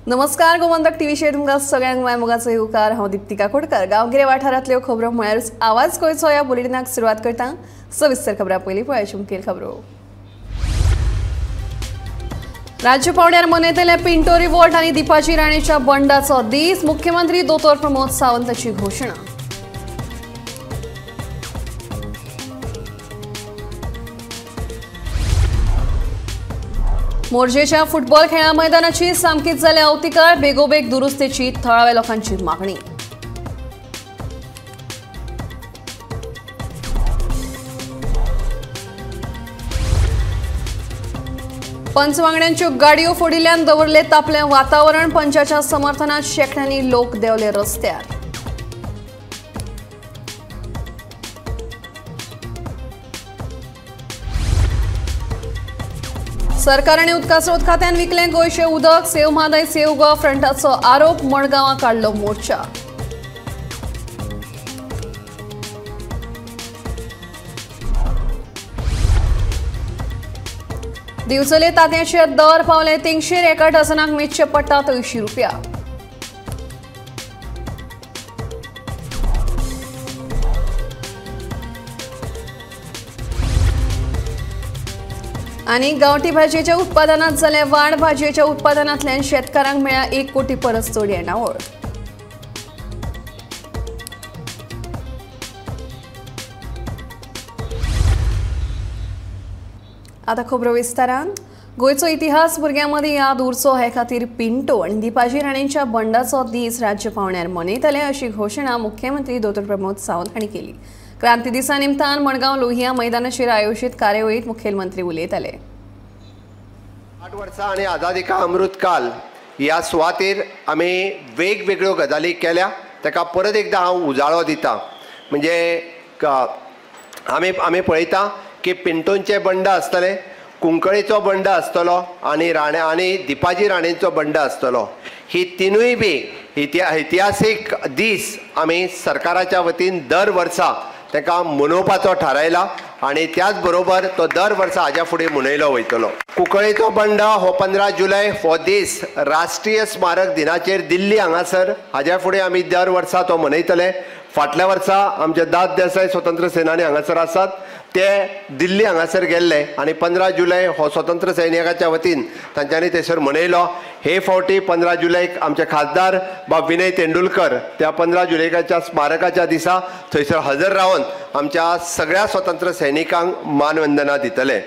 नमस्कार गोमंतक टीव्हीचेर तुमकां सगळ्यांक मायमोगाचो येवकार। हांव दीप्तिका कोडकर। गांवगिरे वाठारांतल्यो खबरो म्हळ्यार आवाज गोंयचो ह्या बुलेटिनाक सुरवात करता। सविस्तर खबरां पयलीं पळोवया मुखेल खबरो। राज्य पावण्यार मनयतले पिंटो रिवोल्ट आनी दिपाजी राणेच्या बंडाचो दीस। मुख्यमंत्री दोतोर प्रमोद सावंताची घोशणा। मोरजेच्या फुटबॉल खेळा मैदानाची सामकीच जाल्या अवतिकार। बेगोबेग दुरुस्तेची थळाव्या लोकांची मागणी। पंचवांगड्यांच्यो गाडयो फोडिल्ल्यान दवरले तापले वातावरण। पंचाच्या समर्थनात शेकड्यांनी लोक देवले रस्त्यार। सरकाराने उदका स्रोत खात्यान विकले गोंयचे उदक। सेव म्हादय सेव गोवा फ्रंटाचो आरोप। मडगांवां काडलो मोर्चा। दिवचले तांतयाचे दर पावले 300। एका डझनाक मेजचे पडटा 80 रुपया। आनी गांवठी भाजयेच्या उत्पादनात जाले वाड। भाजयेच्या उत्पादनांतल्यान शेतकारांक मेळ्ळ्या 1 कोटी परस चड येणावळ। आता खबरो विस्तारान। गोंयचो इतिहास भुरग्यां मदीं याद उरचो हे खातीर पिंटो आनी दिपाजी राणेंच्या बंडाचो दीस राज्य पावण्यार मनयतले अशी घोशणा मुख्यमंत्री दोतोर प्रमोद सावंत हांणी केली। क्रांती दिसा निमतान मडगांव लोहिया मैदानाचेर आयोजित कार्यावळीत मुखेलमंत्री उलयताले। 8 वर्सां आनी आझादी का अमृत काल ह्या सुवातेर आमी वेगवेगळ्यो गजाली केल्या। ताका परत एकदां हांव उजाळो दिता। म्हणजे आमी पळयता की पिंटोंचे बंड आसतले, कुंकळेचो बंड आसतलो आनी दिपाजी राणेंचो बंड आसतलो। ही तिनूय बी इतिहासीक दीस आमी सरकाराच्या वतीन दर वर्सा ताका मनोवपाचो थारायला आनी त्याच बरोबर तो दर वर्सा हाज्या फुडें मनयलो वयतलो। कुंकळेचो बंड हो 15 जुलय हो दीस राष्ट्रीय स्मारक दिनाचेर दिल्ली हांगासर हाज्या फुडें आमी दर वर्सा तो मनयतले। फाटल्या वर्सा आमचे दाद देसाय स्वतंत्र सेनानी हांगासर आसात, ते दिल्ली हांगासर गेल्ले आनी 15 जुलय हो स्वतंत्र सैनिकाच्या वतीन तांच्यांनी थंयसर मनयलो। हे फावटी 15 जुलयक आमचे खासदार बाब विनय तेंडुलकर त्या 15 जुलयच्या स्मारकाच्या दिसा थंयसर हजर रावन आमच्या सगळ्या स्वतंत्र सैनिकांक मानवंदना दितले।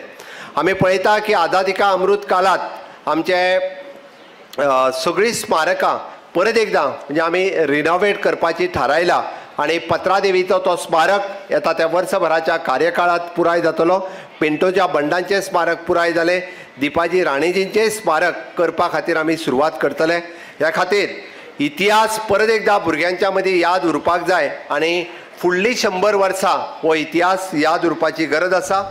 आमी पळयता की आझादी का अमृत कालात आमचे सगळीं स्मारकां परत एकदां म्हणजे आमी रिनोवेट करपाची थारायला आनी पत्रा देवीचो तो स्मारक येता त्या वर्सभराच्या कार्यकाळात पुराय जातलो। पिंटोच्या बंडांचे स्मारक पुराय जाले। दिपाजी राणेजींचे स्मारक करपा खातीर आमी सुरवात करतले। ह्या खातीर इतिहास परत एकदां भुरग्यांच्या मदीं याद उरपाक जाय आनी फुडलीं 100 वर्सां हो इतिहास याद उरपाची गरज आसा।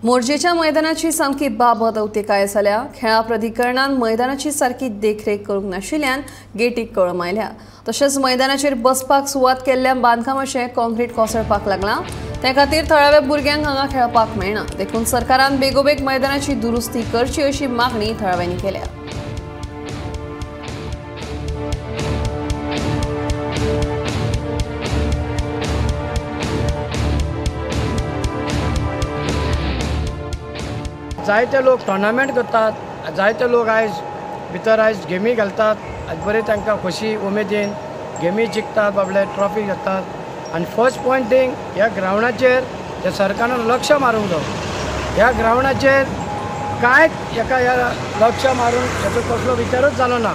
मोरजेच्या मैदानाची सामकी बाबत अवतिकाय जाल्या। खेळा प्राधिकरणान मैदानाची सारकी देखरेख करूंक नाशिल्ल्यान गेटीक कळम आयल्या। तशेंच मैदानाचेर बसपाक सुवात केल्ल्यान बांदकामाचें कॉन्क्रीट कोसळपाक लागलां। त्या खातीर थळाव्या भुरग्यांक हांगा खेळपाक मेळना। देखून सरकारान बेगोबेग मैदानाची दुरुस्ती करची अशी मागणी थळाव्यांनी केल्या। जायते लोक टोर्नामेंट करतात, जायते लोक भितर गेमी घालतात। बरे तांकां खोशी उमेदीन गेमी जिखतात, बाबडे ट्रॉफी घेतात। आनी फर्स्ट पॉयंट थिंग ह्या ग्रावंडाचेर त्या सरकारान लक्ष मारूंक जाय। ह्या ग्रावंडाचेर कांय ह्या लक्ष मारून हेचो कसलो विचारूच जालो ना।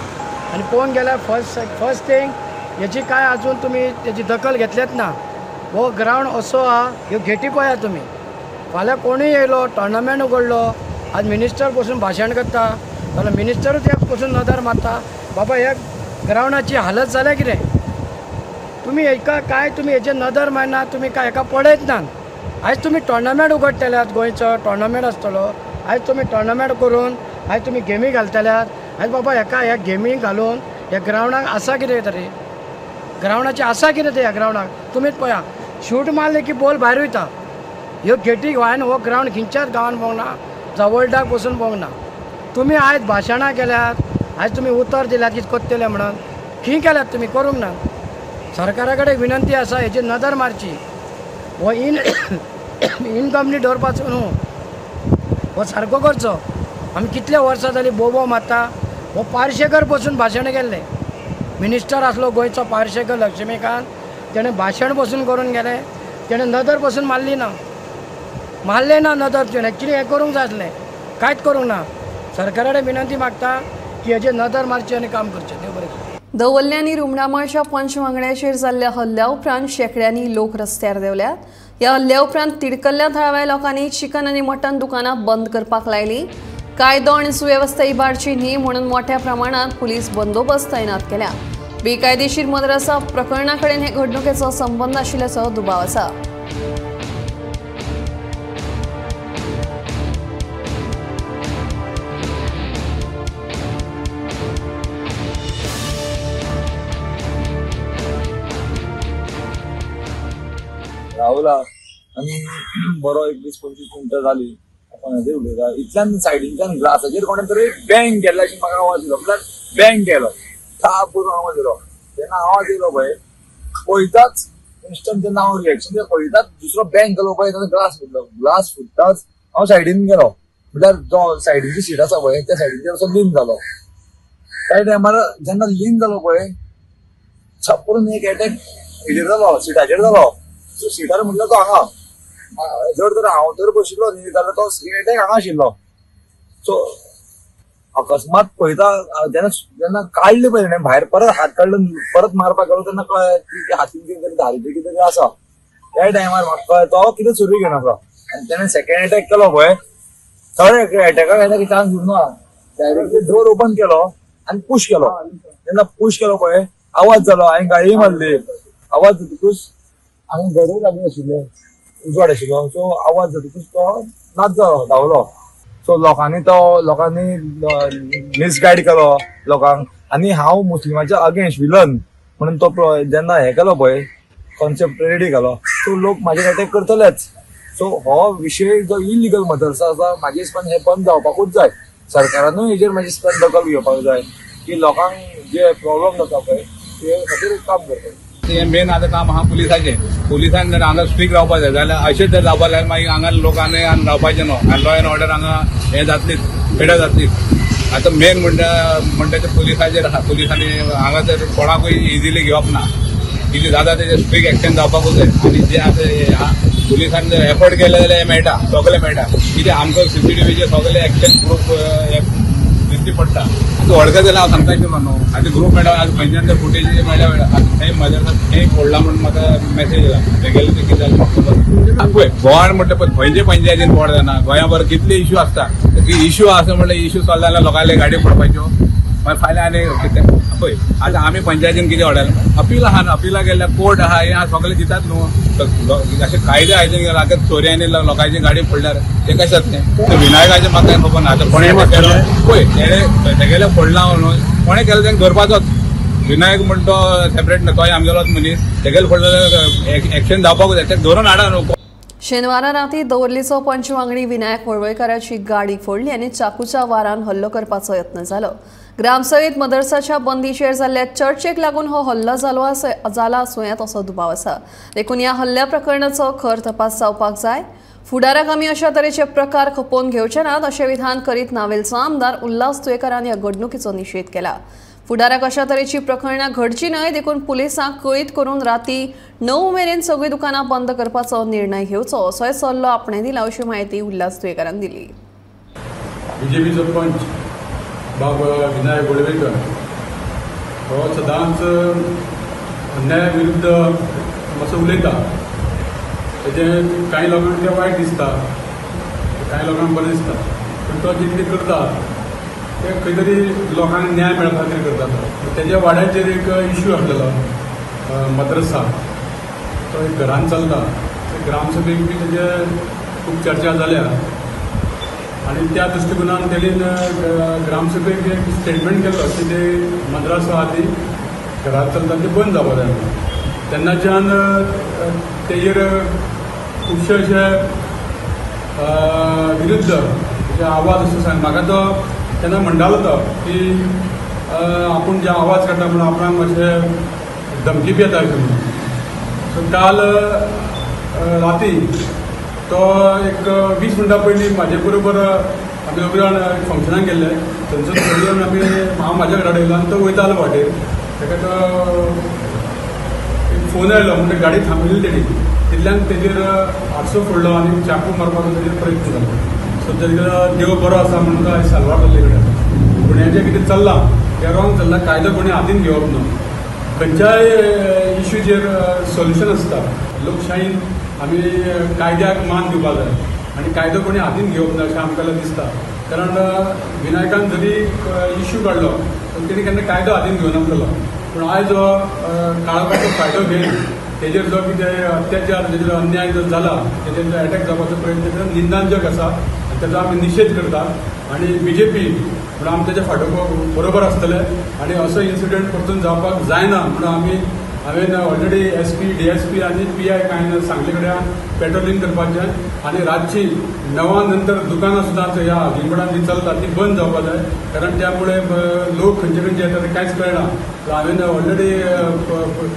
आनी पळोवंक गेल्यार फर्स्ट थिंग हेची कांय आजून तुमी तेची दखल घेतलेच ना। हो ग्रावंड असो आहा, ह्यो गेटी पळया तुमी। फाल्यां कोणूय येयलो टोर्नामेंट उगडलो, आज मिनिस्टर बसून भाशण करता जाल्यार मिनिस्टरूच एक बसून नदर मारता बाबा ह्या ग्रावंडाची हालत जाल्या कितें। तुमी हेका कांय तुमी हेचेर नदर मारना, तुमी कांय हेका पळयत ना। आयज तुमी टोर्नामेंट उगडटल्यात, गोंयचो टोर्नामेंट आसतलो। आयज तुमी टोर्नामेंट करून आयज तुमी गेमी घालतल्यात। आयज बाबा ह्या गेमी घालून ह्या ग्रावंडाक आसा कितें तरी, ग्रावंडाची आसा कितें ते ह्या ग्रावंडाक तुमीच पळया। शूट मारले की बॉल भायर वयता। ह्यो गेटी गोंयान हो ग्रावंड खंयच्याच गांवांत पळोवंक ना, जवळडाक बसून पळोवंक ना। तुम्ही आयज भाशणां केल्यात, आज तुम्ही उतर दिल्यात की कोत्तेले म्हणून खी केल्यात तुम्ही करूंक ना. सरकारा कडेन विनंती आसा हेची नदर मारची. हो इनकम्प्लीट दवरपाचो न्हू, हो सारको करचो. आमी कितले वर्सां जालीं बोबो मारता. हो पार्शेकर बसून भाशण केल्ले, मिनिस्टर आसलो गोंयचो पार्शेकर लक्ष्मीकांत, तेणें भाशण बसून करून गेले. तेणें नदर बसून मारली ना, मारले ना नदर. तेणें एक्चुली हें करूंक जाय आसलें, कांयच करूंक ना. सरकारा कडेन विनंती मागता की हेजेर नदर मारची आनी काम करचें. देव बरें करूं. दवल्ल्यांनी रुमडामळच्या पंचवांगड्याचेर जाल्ल्या हल्ल्या उपरांत शेकड्यांनी लोक रस्त्यार देवल्यात. ह्या हल्ल्या उपरांत तिडकल्ल्या थळाव्या लोकांनी चिकन आनी मटण दुकानां बंद करपाक लायली. कायदो आनी सुवेवस्था इबाडची न्ही म्हणून मोठ्या प्रमाणात पुलीस बंदोबस्त तैनात केल्या. बेकायदेशीर मद्रसा प्रकरणा कडेन हे घडणुकेचो संबंद आशिल्ल्याचो दुबाव आसा. रावला आनी बरो 20-25 मिनटां जाली. आपण हेजेर उलयता इतल्यान सायडींच्यान ग्लासाचेर कोणें तरी बँग केल्लो अशी म्हाका आवाज येयलो. म्हटल्यार बँग केलो, थाप करून आवाज येयलो. जेन्ना आवाज येयलो पळय पळयताच इन्स्टंट जेन्ना हांव रिएक्शन पळयताच दुसरो बँग केलो पळय तेन्ना ग्लास फुटलो. ग्लास फुटताच हांव सायडीन गेलो. म्हटल्यार जो सायडीची सीट आसा पळय त्या सायडीचेर असो लीन जालो. त्या टायमार जेन्ना लीन जालो पळय छापून एक अटॅक हेजेर जालो, सिटाचेर जालो. सो सिटार म्हटल्यार तो हांगा जर तर हांव तर बशिल्लो न्ही जाल्यार तो अटॅक हांगा आशिल्लो. सो अकस्मात पळयता जेन्ना काडले पळय ताणें भायर परत हात काडलो परत मारपाक गेलो तेन्ना कळ्ळें की हातीन कितें तरी धारिचें कितें तरी आसा. त्या टायमार म्हाका कळ्ळें तो कितें सुरू घेवन आसा. आनी तेणें सेकंड अटॅक केलो पळय थर्ड अटॅकाक येता चान्स दिवना. डायरेक्टली डोर ओपन केलो आनी पुश केलो. जेन्ना पुश केलो पळय आवाज जालो, हांवें गाळी मारली. आवाज जातकूच हांवें घरूय लागले आशिल्ले, उजवाड आशिल्लो. सो आवाज जातकूच तो नाच जालो, धांवलो. सो लोकांनी मिसगायड केलो लोकांक. आनी हांव मुस्लिमाच्या अगेन्स्ट विलन म्हणून तो जेन्ना हें केलो पळय कॉन्सेप्ट रेडी केलो सो लोक म्हाजेर अटॅक करतलेच. सो हो विशय जो इलिगल मदरसा आसा म्हाजे हिसपान हे बंद जावपाकूच जाय. सरकारानूय हेजेर म्हाजे हिसपान दखल घेवपाक जाय की लोकांक जे प्रॉब्लेम जाता पळय ते खातीर काम करता. हे मेन आता काम हा पुलिसांनी जर हांगा स्ट्रिक्ट रावपाक जाय जाल्यार अशेंच जर जावपाक जाल्यार मागीर हांगा लोकांनी रावपाचें न्हू आनी लॉ एंड ऑर्डर हांगा हें जातलीच पेड्यार जातलीच. आतां मेन म्हणटा ते पुलिसांनी हांगा तर कोणाकूय इजिली घेवप ना. कितें जाता तेजेर स्ट्रिक्ट एक्शन जावपाकूच जाय. आनी जे आतां पुलिसांनी जर एफर्ट केले जाल्यार हे मेळटा, सगळें मेळटा. कितें आमकां CCTVचे सगळे एक्शन प्रूफ दिश्टी पडटा. आतां व्हडका जाल्यार हांव सांगता आशिल्लो न्हू. आतां ग्रूप मेळटा आतां खंयच्यान फुटेज मेळ्ळ्या आतां थंय मदरसा थंय फोडला म्हणून म्हाका मेसेज येयला. तेगेलें ते कितें जालें पळय गोंयान म्हटलें पळय खंयचे पंचायतीन फोड जायना. गोंया कितले इश्यू आसता. इश्यू आसा म्हणल्यार इश्यू सॉल्व जाल्यार लोकांले गाडी फोडपाच्यो मागीर फाल्यां आनी कितें पळय. आतां आमी पंचायतीन कितें हाडलें अपील आहा न्हू. अपीलाक गेल्यार कोर्ट आहा हें आहा सगळें दितात न्हू. अशें कायदे आयजून गेला चोरयांनी लोकांची गाडी फोडल्यार ते कशें जातलें. विनायकाचें म्हाका खबर ना. आतां कोणें पळय तेगेले फोडला न्हू कोणें केलें तेंका धरपाचोच. विनायक म्हणटा तो सेपरेट न्हू तोय आमगेलोच मनीस. तेगेले फोडलो जाल्यार एक्शन जावपाकूच जाय. तेका धरून हाडा न्हू. शेनवारा राती दवर्लीचो पंचवांगडी विनायक वळवयकाराची गाडी फोडली आनी चाकूच्या वारान हल्लो करपाचो यत्न जालो. ग्रामसभेत मदरसाच्या बंदीचेर जाल्ल्या चर्चेक लागून हो हल्लो जाला आसूं येता असो दुबाव आसा. देखून ह्या हल्ल्या प्रकरणाचो खर तपास जावपाक जाय. फुडाराक आमी अशा तरेचे प्रकार खपोवन घेवचे नात अशें विधान करीत नावेलचो आमदार उल्हास तुयेकारान ह्या घडणुकीचो निशेध केला. फुडाराक अशा तरेची प्रकरणां घडची न्हय देखून पुलिसांक कळीत करून राती 9 मेरेन सगळीं दुकानां बंद करपाचो निर्णय घेवचो असोय सल्लो आपणें दिला अशी माहिती उल्हास तुयेकारान दिली. BJP सरपंच बाब विनायक वळवयकर हो सदांच अन्याया विरुद्ध मातसो उलयता. तेजें कांय लोकांक तें वायट दिसता, कांय लोकांक बरें दिसता. पूण तो जें कितें करता तें खंय तरी लोकांक न्याय मेळपा खातीर करता. तेज्या वाड्याचेर एक इश्यू आसलेलो मद्रसा तो एक घरान चलता. ग्रामसभेक बी तेजे खूब चर्चा जाल्या आनी त्या दृश्टिकोनान तेणीन ग्रामसभेक एक स्टेटमेंट केलो की ते मद्रसा आहा ती घरात चलता ते बंद जावपाक जाय. तेन्नाच्यान तेजेर खुबशे अशे विरुद्ध अशे आवाज असो सांग. म्हाका तो तेन्ना म्हणटालो तो की आपूण जे आवाज काडटा म्हणून आपणाक मातशें धमकी बी येता म्हणून. सो काल राती तो एक 20 मिनटां पयलीं म्हाजे बरोबर आमी दोग जाण फंक्शनाक गेल्ले. थंयसून घरा येवन आमी हांव म्हाज्या घरा येयलो आनी तो वयतालो वाटेर. ताका तो एक फोन आयलो म्हणजे गाडी थांबयली तेणी. तितल्यान तेजेर हाडसो फोडलो आनी चाकू मारपाचो तेजेर प्रयत्न जालो. सो तेजेर देव बरो आसा म्हणून तो आयज साल्वार जाल्ले कडेन. पूण हें जें कितें चल्लां तें रॉंग चल्लां. कायदो कोणी हातीन घेवप ना. खंयच्याय इश्यूचेर सोल्युशन आसता. लोकशायेन आमी कायद्याक मान दिवपाक जाय आनी कायदो कोणी हातीन घेवप ना अशें आमकां दिसता. कारण विनायकान जरी इश्यू काडलो पूण तेणी केन्ना कायदो हातीन घेवनासलो. पूण आयज हो काळोखाचो फायदो घेवन तेजेर जो कितें अत्याचार तेजेर अन्याय जो जाला तेजेर जो एटॅक जावपाचो प्रयत्न केला निंदांजक आसा आनी तेजो आमी निशेध करता. आनी BJP म्हणून आमी तेजे फाटो बरोबर आसतले आनी असो इन्सिडंट परतून जावपाक जायना म्हणून हांवें ऑलरेडी SP, DSP आनी PI कांय सांगले कडल्यान पेट्रोलिंग करपाचें आनी रातची 9 नंतर दुकानां सुद्दां ह्या हिंगोडान जी चलता ती बंद जावपाक जाय. कारण त्यामुळे लोक खंयचे खंयचे येता ते कांयच कळना. हांवें ऑलरेडी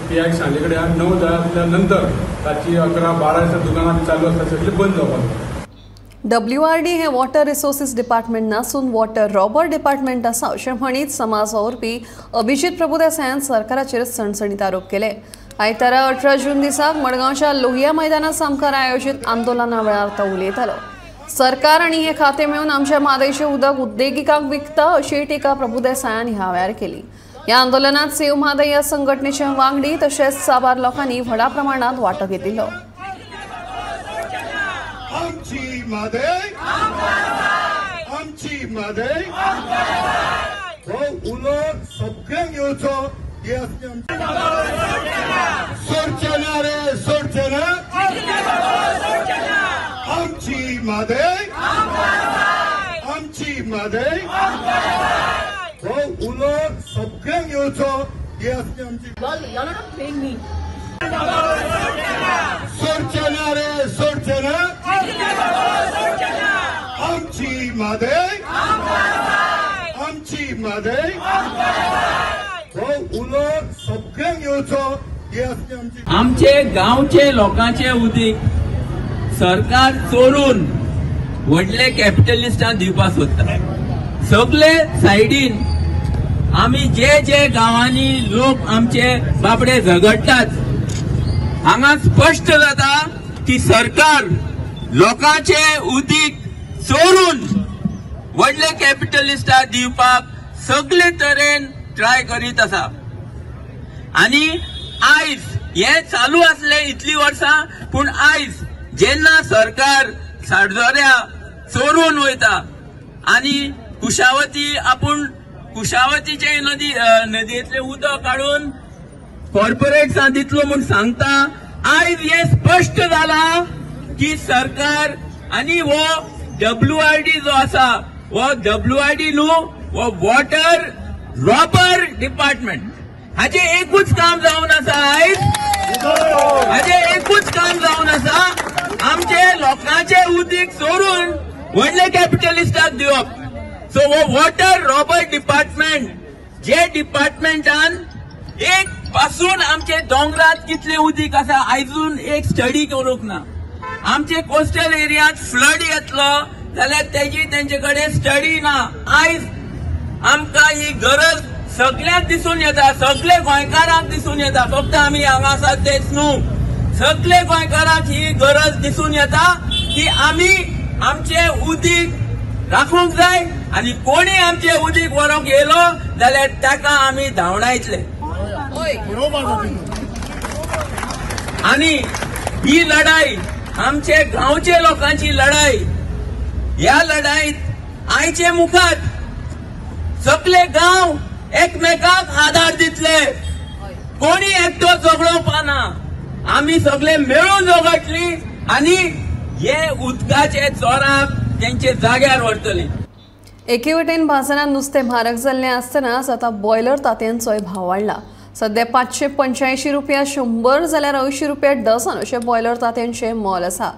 PI सांगले कडल्यान 9 जाल्या नंतर रातची 11-12 दुकानां चालू आसता सगळीं बंद जावपाक जाय. WRD हे वॉटर रिसोर्सीस डिपार्टमेंट नसून वॉटर रॉबर डिपार्टमेंट आसा अशें म्हणीत समाज वावुरपी अभिजीत प्रभुदेसायान सरकाराचेर सणसणीत आरोप केले. आयतारा 18 जून दिसाक मडगांवच्या लोहिया मैदाना सामकार आयोजित आंदोलना वेळार तो उलयतालो. सरकार आनी हे खाते मेळून आमच्या म्हादयचें उदक उद्देगिकांक विकता अशी टिका प्रभुदेसायान ह्या वेळार केली. ह्या आंदोलनात सेव म्हादय ह्या संघटनेचे वांगडी तशेंच साबार लोकांनी व्हडा प्रमाणात वांटो घेतिल्लो. आमची म्हादय हो उलोट सगळ्यांक येवचो हे सोडचे ना रे सोडचे ना. आमची म्हादय हो उलोट सगळ्यांक येवचो हे आमची सोडचे ना रे सोडचे ना. आमची म्हादय हो उलोट सगळ्यांक येवचो हे आमची. आमचे गांवचे लोकांचे उदीक सरकार चोरून व्हडले कॅपिटलिस्टांक दिवपाक सोदता. सगळे सायडीन आमी जे गांवांनी लोक आमचे बाबडे झगडटात हांगा स्पश्ट जाता की सरकार लोकांचे उदीक चोरून व्हडले कॅपिटलिस्टांक दिवपाक सगळे तरेन ट्राय करीत आसा. आनी आयज हे चालू आसले इतली वर्सां पूण आयज जेन्ना सरकार साडजोऱ्या चोरून वयता आनी कुशावती आपूण कुशावतीचे नदयेतले उदक काडून कॉर्पोरेट्सां दितलो म्हूण सांगता. आयज हे स्पश्ट जाला की सरकार आनी हो WRD जो आसा हो WRD न्हू हो वॉटर रॉबर डिपार्टमेंट हाचे एकूच काम जावन आसा. आयज हाचे एकूच काम जावन आसा आमचे लोकांचे उदीक चोरून व्हडले कॅपिटलिस्टाक दिवप. सो हो वॉटर रॉबर डिपार्टमेंट जे डिपार्टमेंटान एक पासून आमचे दोंगरात कितले उदीक आसा आयजून एक स्टडी करूंक ना. आमचे कोस्टल एरियांत फ्लड येतलो जाल्यार तेंचे कडेन स्टडी ना. आयज आमकां ही गरज सगळ्यांक दिसून येता. सगळे गोंयकारांक दिसून येता. फक्त आमी हांगा आसात तेच न्हू. सगळे गोंयकारांक ही गरज दिसून येता की आमी आमचे उदीक राखूंक जाय आनी कोणी आमचे उदीक व्हरोंक येयलो जाल्यार ताका आमी धांवडायतले. आनी ही लढाई आमचे गांवचे लोकांची लढाई. ह्या लढाईत आयचे मुखार सगळे गांव एकमेकांक आधार दितले. कोणी एकटो झगडोवपा ना. आमी सगळे मेळून झगडटली आनी हे उदकाचे चोराक तेंचे जाग्यार व्हरतली. एके वटेन बाजारात नुस्तें म्हारग जाल्लें आसतनाच आतां बॉयलर तांतयांचोय भाव वाडला. सध्या 585 रुपया 100 जाल्यार 80 रुपया डझन अशें बॉयलर तांतयांचें मोल आसा.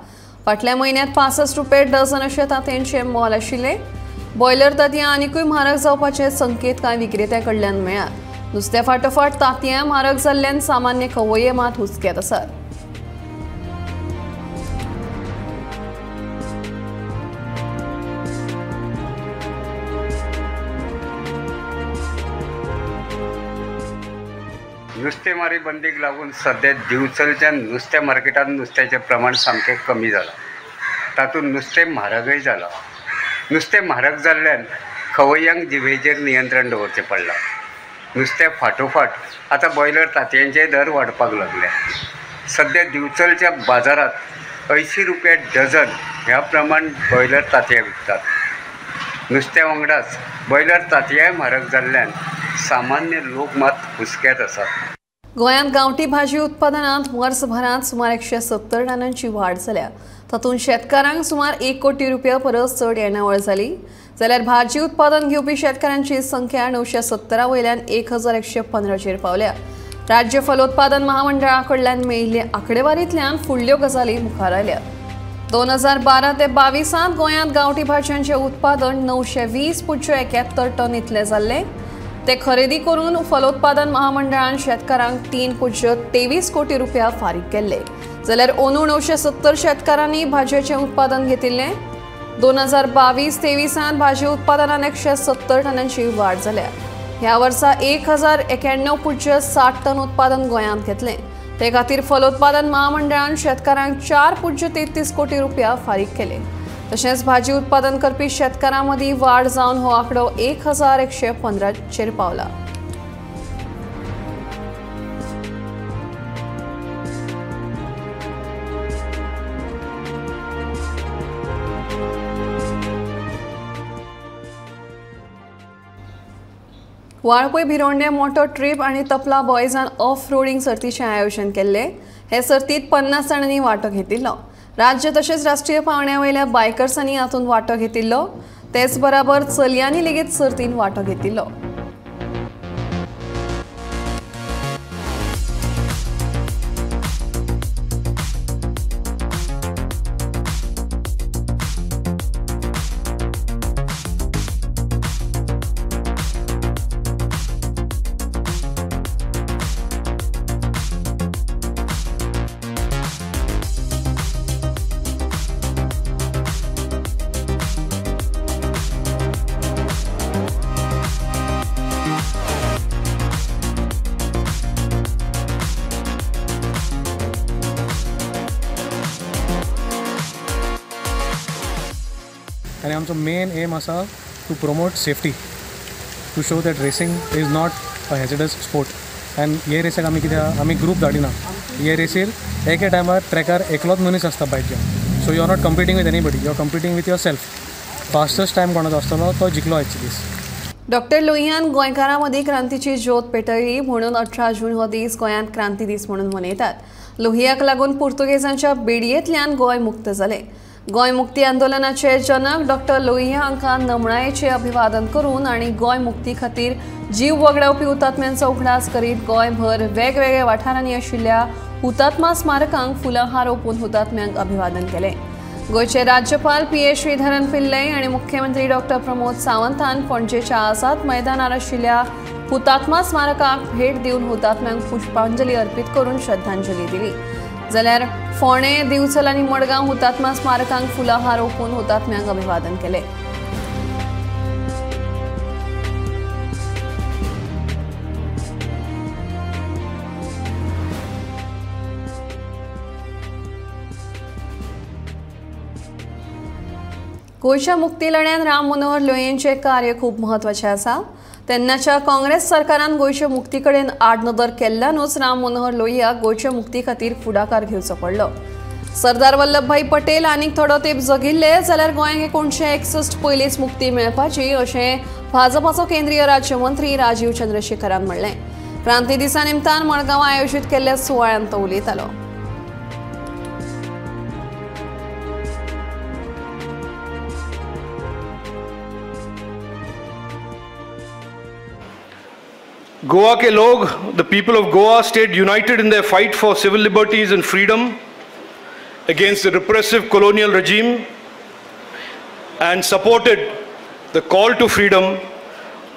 फाटल्या म्हयन्यांत 65 रुपये डझन अशें तांतयांचें मोल आशिल्लें. बॉयलर तांतयां आनीकूय म्हारग जावपाचे संकेत कांय विक्रेत्यांकडल्यान मेळ्ळ्यात. नुस्त्या फाटोफाट तांतयां म्हारग जाल्ल्यान सामान्य खवय्ये मात हुसक्यात आसात. नुस्तेमारी बंदीक लागून सध्या दिवचलच्या नुस्त्या मार्केटात नुस्त्याचें प्रमाण सामकें कमी जालां. तातूंत नुस्तें म्हारगय जालां. नुस्तें म्हारग जाल्ल्यान खवय्यांक जिवेचेर नियंत्रण दवरचें पडलां. नुस्त्या फाटोफाट आतां बॉयलर तांतयांचे दर वाडपाक लागले. सध्या दिवचलच्या बाजारात 80 रुपया डझन ह्या प्रमाण बॉयलर तांतयां विकतात. नुस्त्या वांगडाच बॉयलर तांतयाय म्हारग जाल्ल्यान सामान्य लोक मात हुसक्यात आसात. गोंयांत गांवठी भाजी उत्पादनांत वर्सभरांत सुमार 170 टनांची वाड जाल्या. तातूंत शेतकारांक सुमार 1 कोटी रुपया परस चड येणावळ जाली. जाल्यार भाजी उत्पादन घेवपी शेतकारांची संख्या 970 वयल्यान 1115 पावल्या. राज्य फलोत्पादन महामंडळा कडल्यान मेळिल्ले आंकडेवारींतल्यान फुडल्यो गजाली मुखार आयल्या. 2012 ते 22 गोंयांत गांवठी भाजयांचें उत्पादन 920.71 टन इतलें जाल्लें. ते खरेदी करून फलोत्पादन महामंडळान शेतकारांक 3.23 कोटी रुपया फारीक केल्ले. जाल्यार अंदू 970 शेतकारांनी भाजयेचें उत्पादन घेतिल्लें. 2022-23 भाजी उत्पादनात 170 टनांची वाड जाल्या. ह्या वर्सा 1091.60 टन उत्पादन गोंयांत घेतलें. ते खातीर फलोत्पादन महामंडळान शेतकारांक 4.33 कोटी रुपया फारीक केले. तशेंच भाजी उत्पादन करपी शेतकारां मदीं वाड जावन हो आंकडो 1115 पावला. वाळपय भिरोंडे मोटो ट्रीप आनी तपला बॉयजान ऑफ रोडिंग सर्तीचें आयोजन केल्ले. हे सर्तीत 50 जाणांनी वांटो घेतिल्लो. राज्य तशेंच राष्ट्रीय पावंड्या वयल्या बायकर्सांनी हातूंत वांटो घेतिल्लो. तेच बराबर चलयांनी लेगीत सर्तीन वांटो घेतिल्लो. आणि आमचो मेन एम आसा to promote safety, to show that racing is not a hazardous sport. आनी हे रेसीक आमी कित्याक आमी ग्रूप धाडिना. हे रेसीर एके टायमार ट्रॅकार एकलोच मनीस आसता बायक घेवन. So you are not competing with anybody, you are competing with yourself. Fastest time कोणाचो आसतलो तो जिखलो आयचे दीस. डॉक्टर लोहियान गोंयकारां मदीं क्रांतीची ज्योत पेटयली म्हणून 18 जून हो दीस गोंयांत क्रांती दीस म्हणून मनयतात. लोहियाक लागून पुर्तुगेजांच्या बेडयेंतल्यान गोंय मुक्त जालें. गोंय मुक्ती आंदोलनाचे जनक डॉक्टर लोहिया हांकां नमणायेचें अभिवादन करून आनी गोंय मुक्ती खातीर जीव वगडावपी हुतात्म्यांचो उगडास करीत गोंयभर वेगवेगळ्या वाठारांनी आशिल्ल्या हुतात्मा स्मारकांक फुलां हार ओंपून हुतात्म्यांक अभिवादन केलें. गोंयचे राज्यपाल PA श्रीधरन पिल्लय आनी मुख्यमंत्री डॉक्टर प्रमोद सावंतान पणजेच्या आझाद मैदानार आशिल्ल्या हुतात्मा स्मारकाक भेट दिवन हुतात्म्यांक पुष्पांजली अर्पीत करून श्रद्धांजली दिली. जाल्यार फोंडे, दिवचल आनी मडगांव हुतात्मा स्मारकांक फुलां हार ओंपून हुतात्म्यांक अभिवादन केलें. गोंयच्या मुक्ती लढ्यात राम मनोहर लोहियांचें कार्य खूब म्हत्वाचें आसा. तेन्नाच्या काँग्रेस सरकारान गोंयचे मुक्ती कडेन आडनदर केल्ल्यानूच राम मनोहर लोहियाक गोंयचे मुक्ती खातीर फुडाकार घेवचो पडलो. सरदार वल्लभभाई पटेल आनीक थोडो तेंप जगिल्ले जाल्यार गोंयांक 1961 पयलींच मुक्ती मेळपाची अशें भाजपाचो केंद्रीय राज्यमंत्री राजीव चंद्रशेखरान म्हणलें. क्रांती दिसा निमतान मडगांव आयोजीत केल्ल्या सुवाळ्यांत तो उलयतालो. Goa ke log, the people of Goa stayed united in their fight for civil liberties and freedom against the repressive colonial regime and supported the call to freedom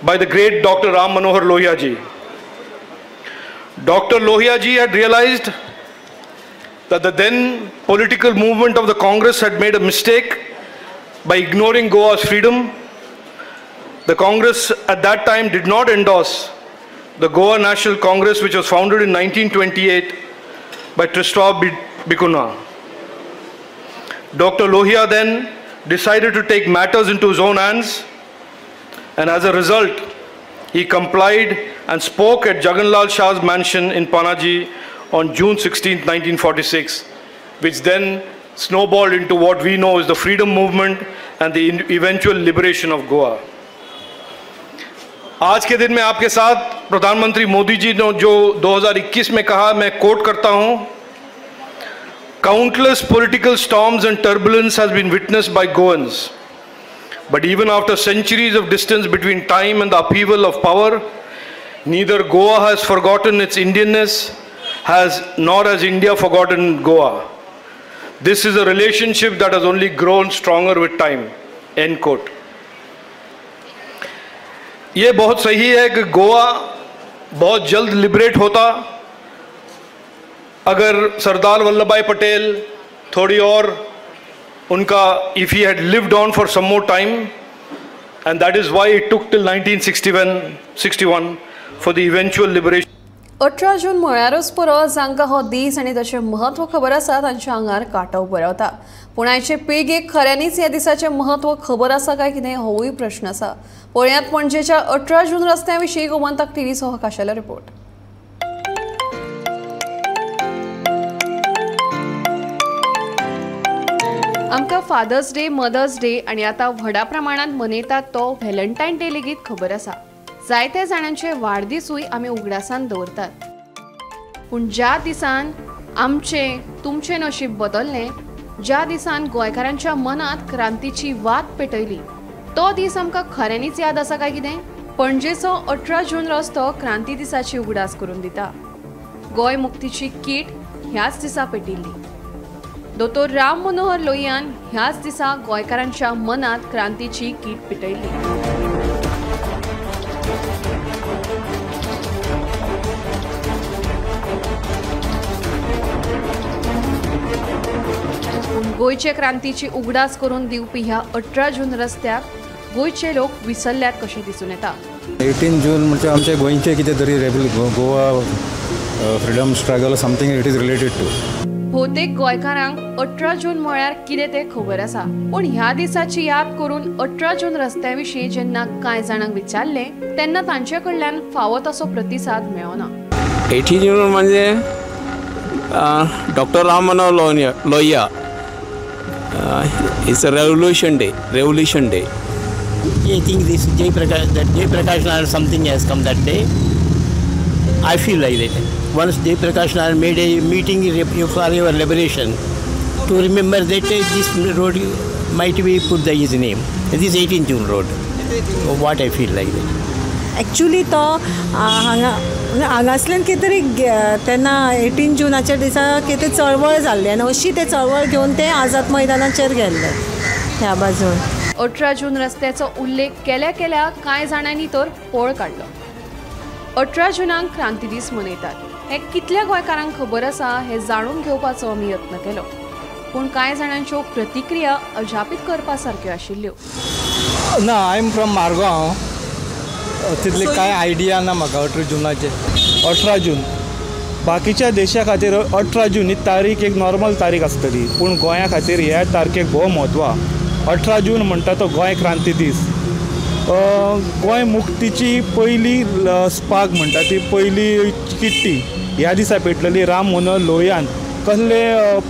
by the great Dr. Ram Manohar Lohia ji. Dr. Lohia ji had realized that the then political movement of the Congress had made a mistake by ignoring Goa's freedom. The Congress at that time did not endorse the Goa National Congress, which was founded in 1928 by Tristan Bicuna. Dr. Lohia then decided to take matters into his own hands, and as a result, he complied and spoke at Jaganlal Shah's mansion in Panaji on June 16, 1946, which then snowballed into what we know as the freedom movement and the eventual liberation of Goa. आज के दिन में आपके साथ प्रधानमंत्री मोदी जी ने जो 2021 में कहा, मैं कोट करता हूं, countless political storms and turbulence has been witnessed by Goans, but even after centuries of distance between time and the upheaval of power, neither Goa has forgotten its Indianness, nor has India forgotten Goa. This is a relationship that has only grown stronger with time. End quote. ये बहुत सही है कि गोवा बहुत जल्द liberate होता अगर सरदार वल्लभ भाई पटेल थोड़ी और उनका if he had lived on for some more time, and that is why it took till 1961 for the eventual liberation. 18 जून म्हळ्यारच पुरो जांकां हो दीस आनी ताचें महत्व खबर आसा तांच्या आंगार कांटो बरवता. पूण आयचे पिळगेक खऱ्यांनीच ह्या दिसाचें महत्व खबर आसा काय कितें होवूय प्रश्न आसा. पळयात पणजेच्या 18 जून रस्त्या विशीं गोमंतक टीव्हीचो हकाशेलो रिपोर्ट. आमकां फादर्स डे, मदर्स डे आनी आतां व्हडा प्रमाणांत मनयतात तो व्हॅलेंटायन डे लेगीत खबर आसा. जायत्या जाणांचे वाडदिसूय आमी उगडासान दवरतात. पूण ज्या दिसान आमचें तुमचें नशीब बदललें, ज्या दिसान गोंयकारांच्या मनांत क्रांतीची वात पेटयली, तो दीस आमकां खऱ्यांनीच याद आसा काय कितें? पणजेचो 18 जून रस्तो क्रांती दिसाची उगडास करून दिता. गोंय मुक्तीची कीट ह्याच दिसा पेटिल्ली. दोतोर राम मनोहर लोहियान ह्याच दिसा गोंयकारांच्या मनांत क्रांतीची कीट पेटयली. गोयचे क्रांतीची उगडास करून दिवपी ह्या 18 जून रस्त्याक गोयचे लोक विसरल्यात कशें दिसून येता. 18 जून म्हणजे आमचे गोंयचे कितें तरी Goa freedom struggle something it is related to. भोवतेक गोंयकारांक 18 जून म्हळ्यार कितें तें खबर आसा. पूण ह्या दिसाची याद करून 18 जून रस्त्या विशीं जेन्ना कांय जाणांक विचारलें तेन्ना तांचे कडल्यान फावो तसो प्रतिसाद मेळना. 18 जून म्हणजे doctor Ram Manohar Lohia. It's a revolution day. I think this Jayprakash Nair something has come that day. I feel like that. Once Jayprakash Nair made a meeting for your liberation, to remember that this road might be put by his name. This 18 June road. What I feel like that. Actually तो हांगासल्यान कितें तरी तेन्ना 18 जुनाच्या दिसा कितें चळवळ जाल्ली आनी अशी ते चळवळ घेवन ते आझाद मैदानाचेर गेल्ले ह्या बाजून. 18 जून रस्त्याचो उल्लेख केल्या केल्या कांय जाणांनी तर पळ काडलो. 18 जुनाक क्रांती दीस मनयतात हे कितल्या गोंयकारांक खबर आसा हे जाणून घेवपाचो आमी यत्न केलो. पूण कांय जाणांच्यो प्रतिक्रिया अजापीत करपा सारक्यो आशिल्ल्यो. ना, आय एम फ्रॉम मारगांव. तितली कांय आयडिया ना म्हाका 18 जुनाचे. 18 जून बाकीच्या देशा खातीर 18 जून ही तारीख एक नॉर्मल तारीख आसतली, पूण गोंया खातीर ह्या तारखेक भोव म्हत्व. 18 जून म्हणटा तो गोंय क्रांती दीस. गोंय मुक्तीची पयली स्पार्क म्हणटा ती पयली किट्टी ह्या दिसा पेटलेली राम मनोहर लोहियान. कसले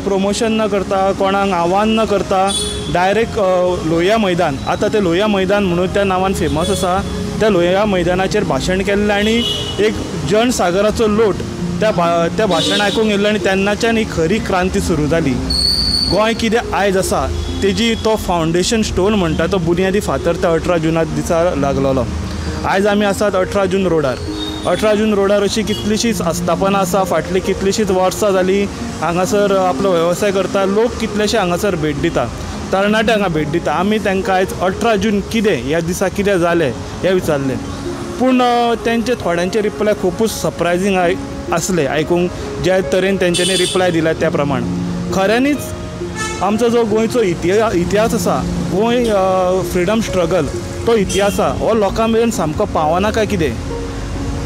प्रमोशन न करता, कोणाक आव्हान न करता, डायरेक्ट लोहिया मैदान, आतां तें लोहिया मैदान म्हणून त्या नांवान फेमस आसा, त्या लोहिया मैदानाचेर भाशण केल्लें आनी एक जनसागराचो लोट त्या भाशण आयकूंक येयल्लो आनी तेन्नाच्यान ही खरी क्रांती सुरू जाली. गोंय कितें आयज आसा तेजी तो फावंडेशन स्टोन म्हणटा तो बुनयादी फातर त्या 18 जुना दिसा लागलेलो. आयज आमी आसात 18 जून रोडार. 18 जून रोडार अशी कितलीशीच आस्थापनां आसा, फाटली कितलीशीच वर्सां जालीं हांगासर आपलो वेवसाय करता, लोक कितलेशे हांगासर भेट दिता. तरणाटे हांगा भेट दिता. आमी तांकां आयज 18 जून कितें ह्या दिसा कितें जालें हें विचारलें, पूण तेंचे थोड्यांचे रिप्लाय खूबच सरप्रायझींग आसले आयकूंक, ज्या तरेन तेंच्यांनी रिप्लाय दिला त्या प्रमाण. खऱ्यांनीच आमचो जो गोंयचो इतिहास आसा, गोंय फ्रिडम स्ट्रगल, तो इतिहास हो लोकां मेरेन सामको पावना काय कितें.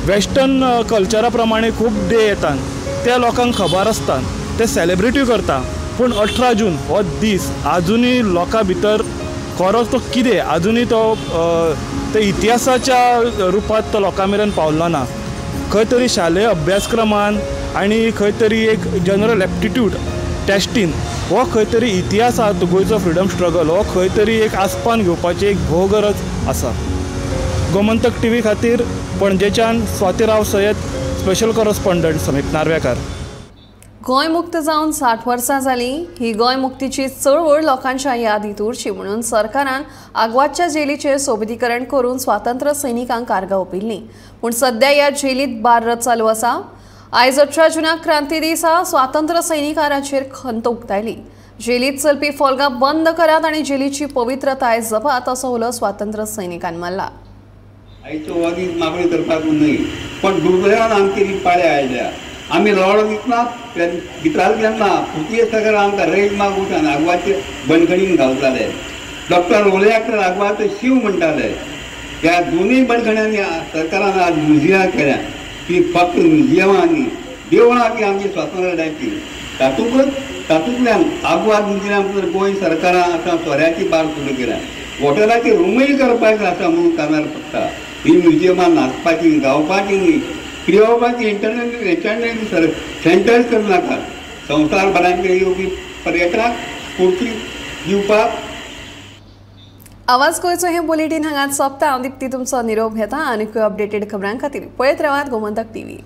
वेस्टर्न कल्चरा प्रमाणे खूब डे येतात, त्या लोकांक खबर आसता, ते सेलिब्रेटी करता, पूण 18 जून हो दीस आजुनूय लोकां भितर खरोच तो कितें आजुनूय तो ते इतिहासाच्या रुपांत तो लोकां मेरेन पावल्लो ना. खंय तरी शालेय अभ्यासक्रमान आनी खंय तरी एक जनरल एप्टिट्यूड टेस्टीन हो खंय तरी इतिहास आसा गोंयचो फ्रिडम स्ट्रगल, हो खंय तरी एक आस्पान घेवपाची एक भोव गरज आसा. गोमंतक टीव्ही खातीर पणजेच्यान स्वातीराव सयत, स्पेशल करस्पॉन्डंट समीप नार्वेकार. गोंय मुक्त जावन 60 वर्सां जालीं. ही गोंय मुक्तीची चळवळ लोकांच्या यादीत उरची म्हणून सरकारान आग्वादच्या जेलीचें सोबितीकरण करून स्वातंत्र्य सैनिकांक कारगा ओंपिल्ली. पूण सध्या ह्या जेलींत बार चालू आसा. आयज 18 जूनाक क्रांती दिसा स्वातंत्र्य सैनिकांचेर खंत उक्तायली. जेलींत चलपी फोलगां बंद करात आनी जेलीची पवित्रताय जपात असो उलो स्वातंत्र्य सैनिकान मारला. आयचो हो दीस मागणी करपाक न्हय, पण दुर्दैवान आमचेर पाळ्या आयल्या. आमी लढो दितना भितर गेलना पुर्तुगेज सरकार आमकां रैज मागून आग्वादचे बंदखणीन घालताले. डॉक्टर लोलयाकर आग्वाद शिव म्हणटाले. ह्या दोनूय बंदखण्यांनी सरकारान आज म्युजियमां केल्या, ती फक्त म्युजियमां न्ही, देवळां ती आमची स्वातंत्र्याची. तातूंतल्यान आग्वाद म्युजियम तर गोंय सरकारान आतां सोऱ्याची बार सुरू केल्या. हॉटेलाची रूमय करपाक आसा म्हणून कामार पडटा. ही म्युजियमां नाचपाची, गावपाची न्ही, पियोवपाची इंटरनॅशनल सेंटर्स करूं नाका. संवसारभरांतले येवपी पर्यटनाक स्फूर्ती दिवपाक. आवाज गोंयचो हें बुलेटीन हांगाच सोंपता. हांव दिप्ती तुमचो निरोप घेता. आनीक अपडेटेड खबरां खातीर पळयत रावात गोमंतक टीव्ही.